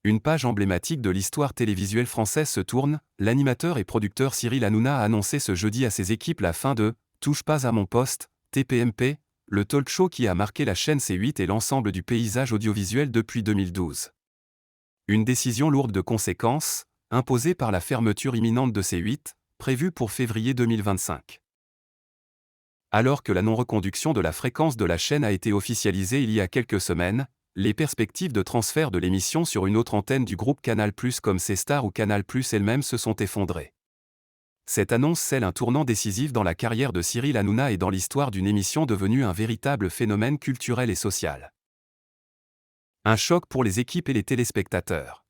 Une page emblématique de l'histoire télévisuelle française se tourne. L'animateur et producteur Cyril Hanouna a annoncé ce jeudi à ses équipes la fin de « Touche pas à mon poste », TPMP, le talk show qui a marqué la chaîne C8 et l'ensemble du paysage audiovisuel depuis 2012. Une décision lourde de conséquences, imposée par la fermeture imminente de C8, prévue pour février 2025. Alors que la non-reconduction de la fréquence de la chaîne a été officialisée il y a quelques semaines, les perspectives de transfert de l'émission sur une autre antenne du groupe Canal+ comme C-Star ou Canal+ elle-même se sont effondrées. Cette annonce scelle un tournant décisif dans la carrière de Cyril Hanouna et dans l'histoire d'une émission devenue un véritable phénomène culturel et social. Un choc pour les équipes et les téléspectateurs.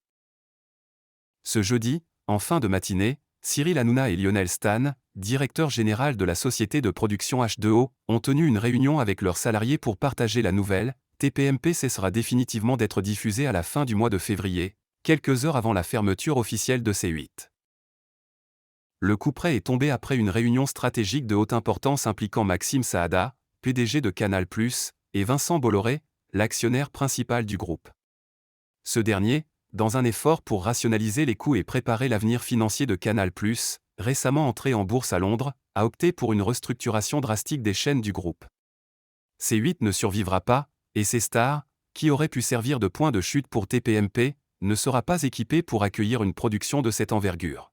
Ce jeudi, en fin de matinée, Cyril Hanouna et Lionel Stan, directeur général de la société de production H2O, ont tenu une réunion avec leurs salariés pour partager la nouvelle. TPMP cessera définitivement d'être diffusé à la fin du mois de février, quelques heures avant la fermeture officielle de C8. Le couperet est tombé après une réunion stratégique de haute importance impliquant Maxime Saada, PDG de Canal+, et Vincent Bolloré, l'actionnaire principal du groupe. Ce dernier, dans un effort pour rationaliser les coûts et préparer l'avenir financier de Canal+, récemment entré en bourse à Londres, a opté pour une restructuration drastique des chaînes du groupe. C8 ne survivra pas, et C-Star, qui aurait pu servir de point de chute pour TPMP, ne sera pas équipé pour accueillir une production de cette envergure.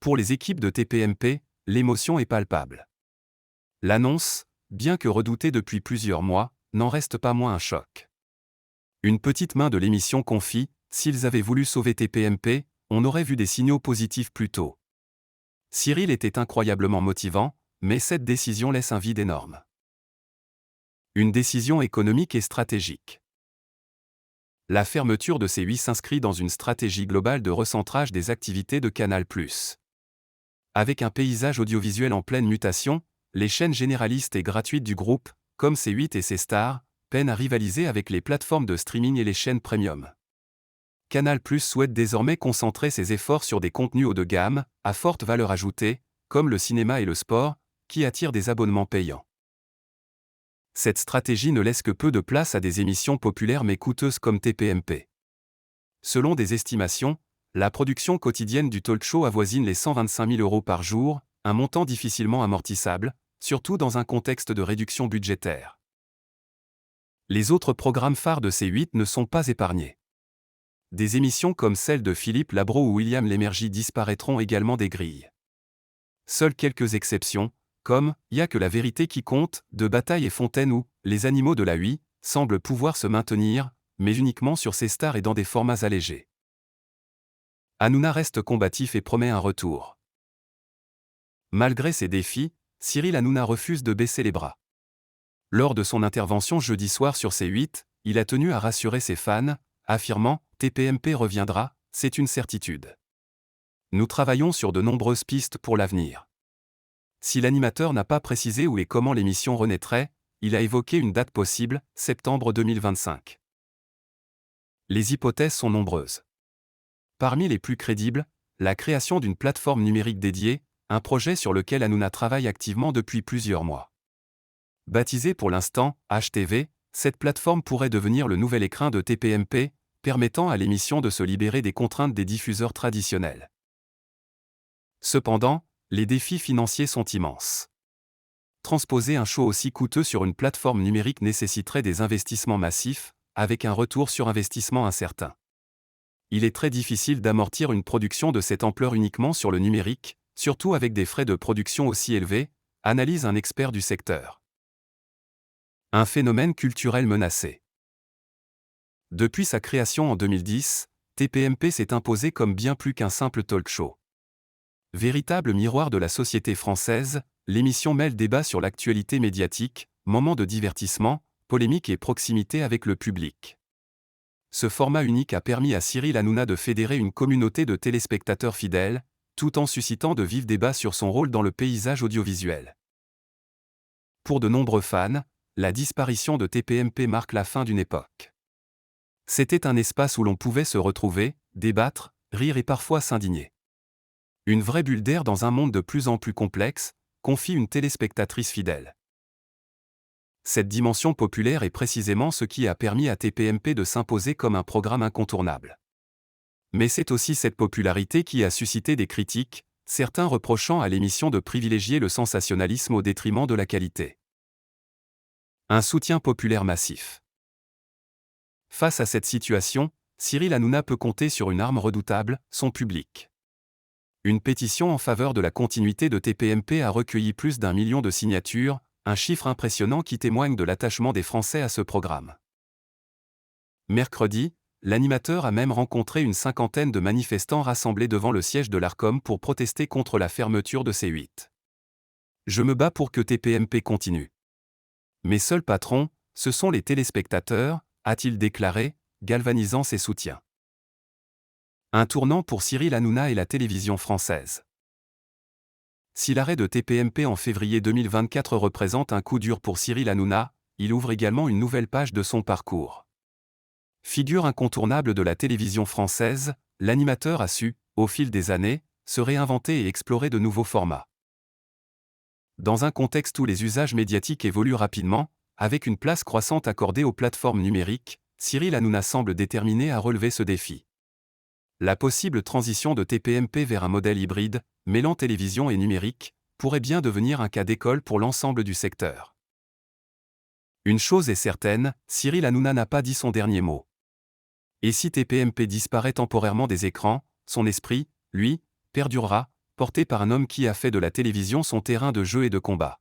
Pour les équipes de TPMP, l'émotion est palpable. L'annonce, bien que redoutée depuis plusieurs mois, n'en reste pas moins un choc. Une petite main de l'émission confie, s'ils avaient voulu sauver TPMP, on aurait vu des signaux positifs plus tôt. Cyril était incroyablement motivant, mais cette décision laisse un vide énorme. Une décision économique et stratégique. La fermeture de C8 s'inscrit dans une stratégie globale de recentrage des activités de Canal+. Avec un paysage audiovisuel en pleine mutation, les chaînes généralistes et gratuites du groupe, comme C8 et C-Star, peinent à rivaliser avec les plateformes de streaming et les chaînes premium. Canal+ souhaite désormais concentrer ses efforts sur des contenus haut de gamme, à forte valeur ajoutée, comme le cinéma et le sport, qui attirent des abonnements payants. Cette stratégie ne laisse que peu de place à des émissions populaires mais coûteuses comme TPMP. Selon des estimations, la production quotidienne du talk show avoisine les 125 000 € par jour, un montant difficilement amortissable, surtout dans un contexte de réduction budgétaire. Les autres programmes phares de C8 ne sont pas épargnés. Des émissions comme celle de Philippe Labro ou William Lémergie disparaîtront également des grilles. Seules quelques exceptions, comme « Y a que la vérité qui compte » de Bataille et Fontaine ou « Les animaux de la Huy » semblent pouvoir se maintenir, mais uniquement sur C-Star et dans des formats allégés. Hanouna reste combatif et promet un retour. Malgré ces défis, Cyril Hanouna refuse de baisser les bras. Lors de son intervention jeudi soir sur C8, il a tenu à rassurer ses fans, affirmant « TPMP reviendra, c'est une certitude. Nous travaillons sur de nombreuses pistes pour l'avenir ». Si l'animateur n'a pas précisé où et comment l'émission renaîtrait, il a évoqué une date possible, septembre 2025. Les hypothèses sont nombreuses. Parmi les plus crédibles, la création d'une plateforme numérique dédiée, un projet sur lequel Hanouna travaille activement depuis plusieurs mois. Baptisée pour l'instant HTV, cette plateforme pourrait devenir le nouvel écrin de TPMP, permettant à l'émission de se libérer des contraintes des diffuseurs traditionnels. Cependant, les défis financiers sont immenses. Transposer un show aussi coûteux sur une plateforme numérique nécessiterait des investissements massifs, avec un retour sur investissement incertain. Il est très difficile d'amortir une production de cette ampleur uniquement sur le numérique, surtout avec des frais de production aussi élevés, analyse un expert du secteur. Un phénomène culturel menacé. Depuis sa création en 2010, TPMP s'est imposé comme bien plus qu'un simple talk show. Véritable miroir de la société française, l'émission mêle débat sur l'actualité médiatique, moments de divertissement, polémique et proximité avec le public. Ce format unique a permis à Cyril Hanouna de fédérer une communauté de téléspectateurs fidèles, tout en suscitant de vifs débats sur son rôle dans le paysage audiovisuel. Pour de nombreux fans, la disparition de TPMP marque la fin d'une époque. C'était un espace où l'on pouvait se retrouver, débattre, rire et parfois s'indigner. Une vraie bulle d'air dans un monde de plus en plus complexe, confie une téléspectatrice fidèle. Cette dimension populaire est précisément ce qui a permis à TPMP de s'imposer comme un programme incontournable. Mais c'est aussi cette popularité qui a suscité des critiques, certains reprochant à l'émission de privilégier le sensationnalisme au détriment de la qualité. Un soutien populaire massif. Face à cette situation, Cyril Hanouna peut compter sur une arme redoutable, son public. Une pétition en faveur de la continuité de TPMP a recueilli plus d'1 million de signatures, un chiffre impressionnant qui témoigne de l'attachement des Français à ce programme. Mercredi, l'animateur a même rencontré une cinquantaine de manifestants rassemblés devant le siège de l'Arcom pour protester contre la fermeture de C8. Je me bats pour que TPMP continue. Mes seuls patrons, ce sont les téléspectateurs, a-t-il déclaré, galvanisant ses soutiens. Un tournant pour Cyril Hanouna et la télévision française. Si l'arrêt de TPMP en février 2024 représente un coup dur pour Cyril Hanouna, il ouvre également une nouvelle page de son parcours. Figure incontournable de la télévision française, l'animateur a su, au fil des années, se réinventer et explorer de nouveaux formats. Dans un contexte où les usages médiatiques évoluent rapidement, avec une place croissante accordée aux plateformes numériques, Cyril Hanouna semble déterminé à relever ce défi. La possible transition de TPMP vers un modèle hybride, mêlant télévision et numérique, pourrait bien devenir un cas d'école pour l'ensemble du secteur. Une chose est certaine, Cyril Hanouna n'a pas dit son dernier mot. Et si TPMP disparaît temporairement des écrans, son esprit, lui, perdurera, porté par un homme qui a fait de la télévision son terrain de jeu et de combat.